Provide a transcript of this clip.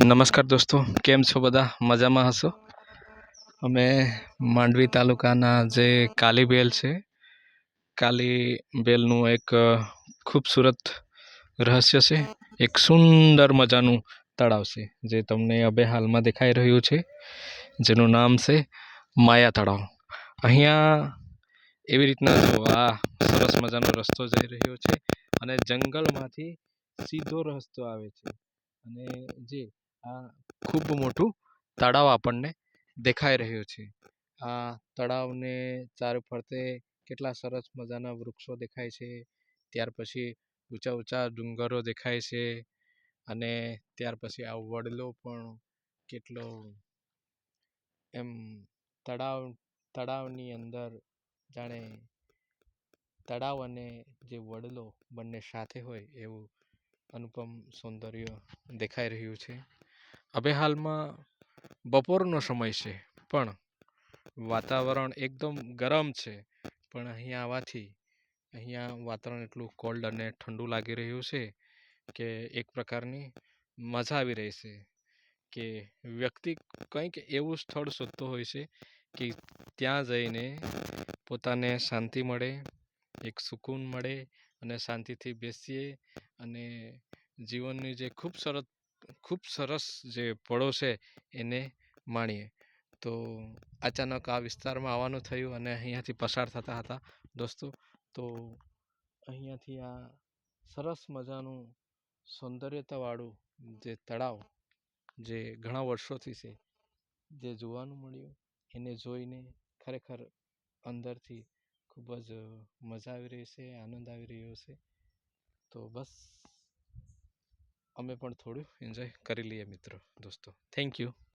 નમસ્કાર દોસ્તો, કેમ છો બધા? મજામાં હશો? અમે માંડવી તાલુકાના જે કાલીબેલ છે, કાલીબેલનું એક ખૂબસૂરત રહસ્ય છે. એક સુંદર મજાનું તળાવ છે જે તમને હવે હાલમાં દેખાઈ રહ્યું છે, જેનું નામ છે માયા તળાવ. અહીંયા એવી રીતના આ સરસ મજાનો રસ્તો જઈ રહ્યો છે અને જંગલમાંથી સીધો રસ્તો આવે છે અને જે આ ખૂબ મોટું તળાવ આપણને દેખાઈ રહ્યું છે. આ તળાવને ચારે ફરતે કેટલા સરસ મજાના વૃક્ષો દેખાય છે. ત્યાર પછી ઊંચા ઊંચા ડુંગરો દેખાય છે અને ત્યાર પછી આ વડલો પણ કેટલો એમ તળાવની અંદર જાણે તળાવ અને જે વડલો બંને સાથે હોય એવું અનુપમ સૌંદર્ય દેખાઈ રહ્યું છે. હવે હાલમાં બપોરનો સમય છે, પણ વાતાવરણ એકદમ ગરમ છે. પણ અહીંયા આવવાથી અહીંયા વાતાવરણ એટલું કોલ્ડ અને ઠંડુ લાગી રહ્યું છે કે એક પ્રકારની મજા આવી રહી છે કે વ્યક્તિ કંઈક એવું સ્થળ શોધતો હોય છે કે ત્યાં જઈને પોતાને શાંતિ મળે, એક સુકૂન મળે અને શાંતિથી બેસીએ અને જીવનની જે ખૂબ સરસ જે પળો છે એને માણીએ. તો અચાનક આ વિસ્તારમાં આવવાનું થયું અને અહીંયાથી પસાર થતા હતા દોસ્તો, તો અહીંયાથી આ સરસ મજાનું સૌંદર્યતાવાળું જે તળાવ જે ઘણા વર્ષોથી છે જે જોવાનું મળ્યું, એને જોઈને ખરેખર અંદરથી ખૂબ જ મજા આવી રહી છે, આનંદ આવી રહ્યો છે. તો બસ અમે પણ થોડું એન્જોય કરી લઈએ મિત્રો દોસ્તો. Thank you.